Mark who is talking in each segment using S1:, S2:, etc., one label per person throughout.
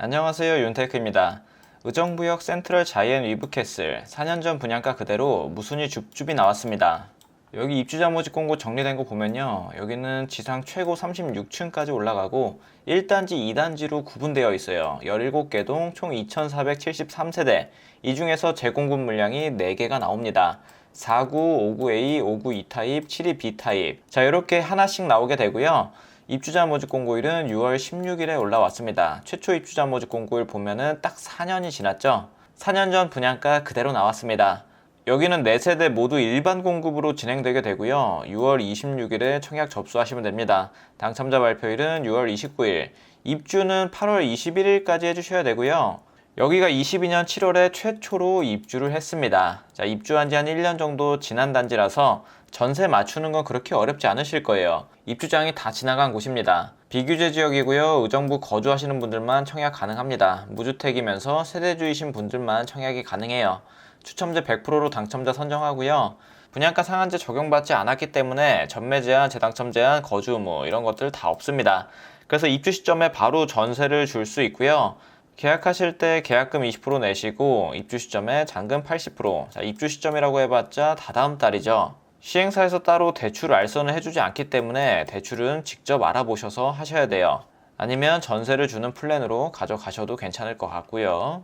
S1: 안녕하세요, 윤테크입니다. 의정부역 센트럴 자이언트 위브캐슬 4년 전 분양가 그대로 무순위 줍줍이 나왔습니다. 여기 입주자 모집 공고 정리된 거 보면요, 여기는 지상 최고 36층까지 올라가고 1단지, 2단지로 구분되어 있어요. 17개 동 총 2473세대, 이 중에서 재공급 물량이 4개가 나옵니다. 49, 59A, 59E 타입, 72B 타입. 자, 이렇게 하나씩 나오게 되고요. 입주자 모집 공고일은 6월 16일에 올라왔습니다. 최초 입주자 모집 공고일 보면은 딱 4년이 지났죠. 4년 전 분양가 그대로 나왔습니다. 여기는 4세대 모두 일반 공급으로 진행되게 되고요. 6월 26일에 청약 접수하시면 됩니다. 당첨자 발표일은 6월 29일, 입주는 8월 21일까지 해주셔야 되고요. 여기가 22년 7월에 최초로 입주를 했습니다. 자, 입주한 지 한 1년 정도 지난 단지라서 전세 맞추는 건 그렇게 어렵지 않으실 거예요. 입주장이 다 지나간 곳입니다. 비규제 지역이고요. 의정부 거주하시는 분들만 청약 가능합니다. 무주택이면서 세대주이신 분들만 청약이 가능해요. 추첨제 100%로 당첨자 선정하고요. 분양가 상한제 적용받지 않았기 때문에 전매 제한, 재당첨 제한, 거주 의무 이런 것들 다 없습니다. 그래서 입주 시점에 바로 전세를 줄 수 있고요. 계약하실 때 계약금 20% 내시고 입주 시점에 잔금 80%. 자, 입주 시점이라고 해봤자 다다음 달이죠. 시행사에서 따로 대출 알선을 해주지 않기 때문에 대출은 직접 알아보셔서 하셔야 돼요. 아니면 전세를 주는 플랜으로 가져가셔도 괜찮을 것 같고요.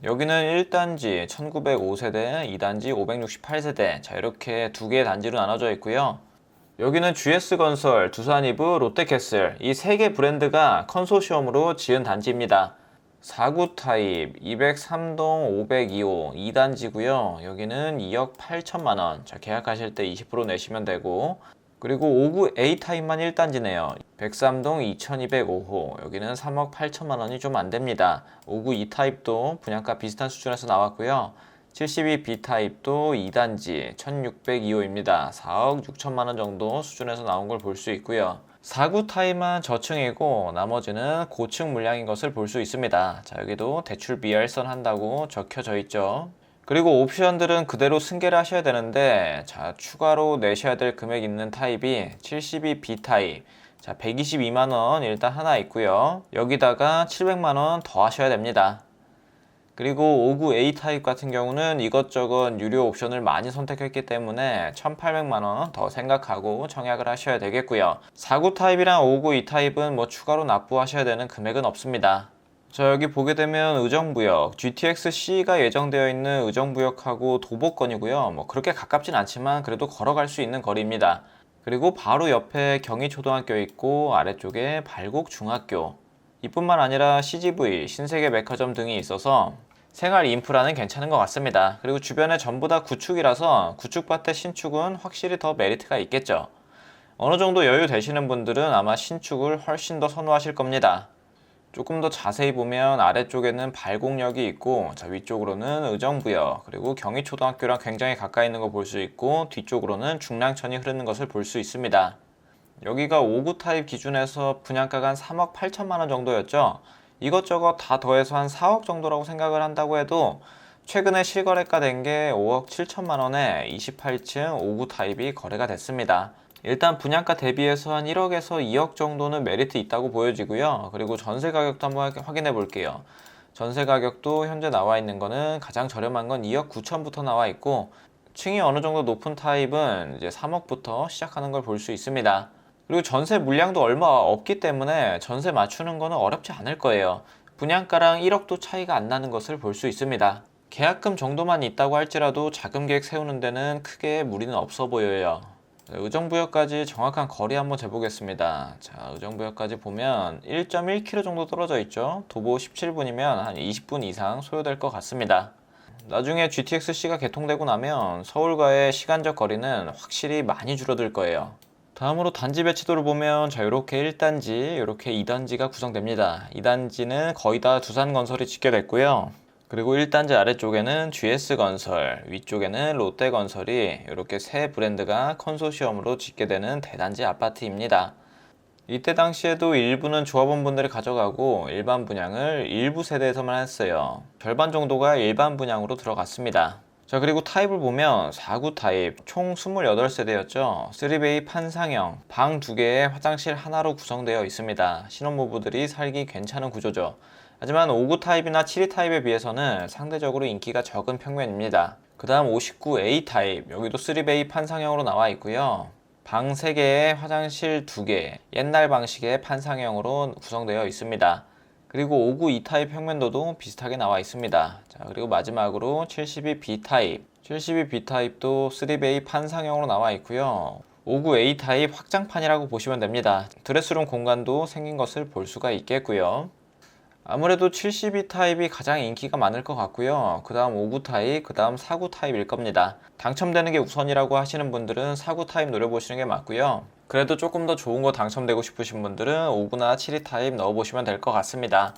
S1: 여기는 1단지 1905세대, 2단지 568세대. 자, 이렇게 두 개의 단지로 나눠져 있고요. 여기는 GS건설, 두산이브, 롯데캐슬 이 세 개 브랜드가 컨소시엄으로 지은 단지입니다. 49 타입, 203동 502호 2단지고요. 여기는 2억 8천만 원. 자, 계약하실 때 20% 내시면 되고, 그리고 59A 타입만 1단지네요. 103동 2205호. 여기는 3억 8천만 원이 좀 안 됩니다. 59E 타입도 분양가 비슷한 수준에서 나왔고요. 72B 타입도 2단지 1602호입니다. 4억 6천만 원 정도 수준에서 나온 걸 볼 수 있고요. 49 타입만 저층이고 나머지는 고층 물량인 것을 볼 수 있습니다. 자, 여기도 대출 비할선 한다고 적혀져 있죠. 그리고 옵션들은 그대로 승계를 하셔야 되는데, 자, 추가로 내셔야 될 금액 있는 타입이 72B 타입. 자, 122만원 일단 하나 있고요. 여기다가 700만원 더 하셔야 됩니다. 그리고 59A 타입 같은 경우는 이것저것 유료 옵션을 많이 선택했기 때문에 1,800만원 더 생각하고 청약을 하셔야 되겠고요. 49 타입이랑 59E 타입은 뭐 추가로 납부하셔야 되는 금액은 없습니다. 자, 여기 보게 되면 의정부역, GTX-C가 예정되어 있는 의정부역하고 도보권이고요. 뭐 그렇게 가깝진 않지만 그래도 걸어갈 수 있는 거리입니다. 그리고 바로 옆에 경희초등학교 있고 아래쪽에 발곡중학교, 이뿐만 아니라 CGV, 신세계 백화점 등이 있어서 생활 인프라는 괜찮은 것 같습니다. 그리고 주변에 전부 다 구축이라서 구축밭에 신축은 확실히 더 메리트가 있겠죠. 어느 정도 여유 되시는 분들은 아마 신축을 훨씬 더 선호하실 겁니다. 조금 더 자세히 보면 아래쪽에는 발곡역이 있고, 자, 위쪽으로는 의정부역, 그리고 경희초등학교랑 굉장히 가까이 있는 거 볼 수 있고, 뒤쪽으로는 중랑천이 흐르는 것을 볼 수 있습니다. 여기가 59 타입 기준에서 분양가가 한 3억 8천만 원 정도였죠. 이것저것 다 더해서 한 4억 정도라고 생각을 한다고 해도 최근에 실거래가 된 게 5억 7천만 원에 28층 59 타입이 거래가 됐습니다. 일단 분양가 대비해서 한 1억에서 2억 정도는 메리트 있다고 보여지고요. 그리고 전세 가격도 한번 확인해 볼게요. 전세 가격도 현재 나와 있는 거는 가장 저렴한 건 2억 9천부터 나와 있고, 층이 어느 정도 높은 타입은 이제 3억부터 시작하는 걸 볼 수 있습니다. 그리고 전세 물량도 얼마 없기 때문에 전세 맞추는 거는 어렵지 않을 거예요. 분양가랑 1억도 차이가 안 나는 것을 볼 수 있습니다. 계약금 정도만 있다고 할지라도 자금 계획 세우는 데는 크게 무리는 없어 보여요. 의정부역까지 정확한 거리 한번 재보겠습니다. 자, 의정부역까지 보면 1.1km 정도 떨어져 있죠. 도보 17분이면 한 20분 이상 소요될 것 같습니다. 나중에 GTX-C가 개통되고 나면 서울과의 시간적 거리는 확실히 많이 줄어들 거예요. 다음으로 단지 배치도를 보면, 자, 이렇게 1단지, 이렇게 2단지가 구성됩니다. 2단지는 거의 다 두산건설이 짓게 됐고요. 그리고 1단지 아래쪽에는 GS건설, 위쪽에는 롯데건설이 이렇게 세 브랜드가 컨소시엄으로 짓게 되는 대단지 아파트입니다. 이때 당시에도 일부는 조합원분들이 가져가고 일반 분양을 일부 세대에서만 했어요. 절반 정도가 일반 분양으로 들어갔습니다. 자, 그리고 타입을 보면 49 타입 총 28세대였죠. 3베이 판상형, 방 2개에 화장실 하나로 구성되어 있습니다. 신혼부부들이 살기 괜찮은 구조죠. 하지만 59 타입이나 72 타입에 비해서는 상대적으로 인기가 적은 평면입니다. 그 다음 59A 타입, 여기도 3베이 판상형으로 나와 있고요. 방 3개에 화장실 2개, 옛날 방식의 판상형으로 구성되어 있습니다. 그리고 59E 타입 평면도도 비슷하게 나와 있습니다. 자, 그리고 마지막으로 72B 타입, 72B 타입도 3베이 판상형으로 나와 있고요. 59A 타입 확장판이라고 보시면 됩니다. 드레스룸 공간도 생긴 것을 볼 수가 있겠고요. 아무래도 72 타입이 가장 인기가 많을 것 같고요. 그 다음 59 타입, 그 다음 49 타입일 겁니다. 당첨되는 게 우선이라고 하시는 분들은 49 타입 노려보시는 게 맞고요. 그래도 조금 더 좋은 거 당첨되고 싶으신 분들은 59나 72 타입 넣어보시면 될 것 같습니다.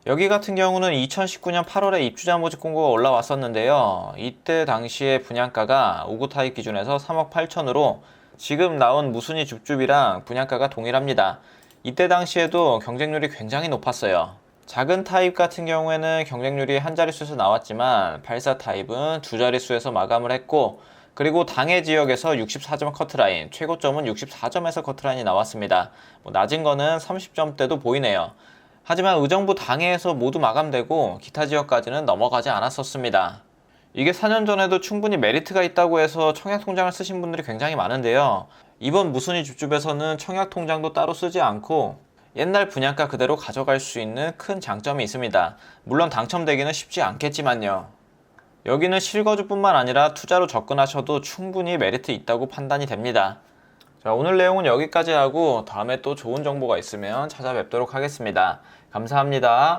S1: 여기 같은 경우는 2019년 8월에 입주자 모집 공고가 올라왔었는데요. 이때 당시에 분양가가 59 타입 기준에서 3억 8천으로 지금 나온 무순위 줍줍이랑 분양가가 동일합니다. 이때 당시에도 경쟁률이 굉장히 높았어요. 작은 타입 같은 경우에는 경쟁률이 한 자릿수에서 나왔지만 84 타입은 두 자릿수에서 마감을 했고, 그리고 당해 지역에서 64점 커트라인, 최고점은 64점에서 커트라인이 나왔습니다. 낮은 거는 30점대도 보이네요. 하지만 의정부 당해에서 모두 마감되고 기타 지역까지는 넘어가지 않았었습니다. 이게 4년 전에도 충분히 메리트가 있다고 해서 청약통장을 쓰신 분들이 굉장히 많은데요. 이번 무순위 줍줍에서는 청약통장도 따로 쓰지 않고 옛날 분양가 그대로 가져갈 수 있는 큰 장점이 있습니다. 물론 당첨되기는 쉽지 않겠지만요. 여기는 실거주뿐만 아니라 투자로 접근하셔도 충분히 메리트 있다고 판단이 됩니다. 자, 오늘 내용은 여기까지 하고 다음에 또 좋은 정보가 있으면 찾아뵙도록 하겠습니다. 감사합니다.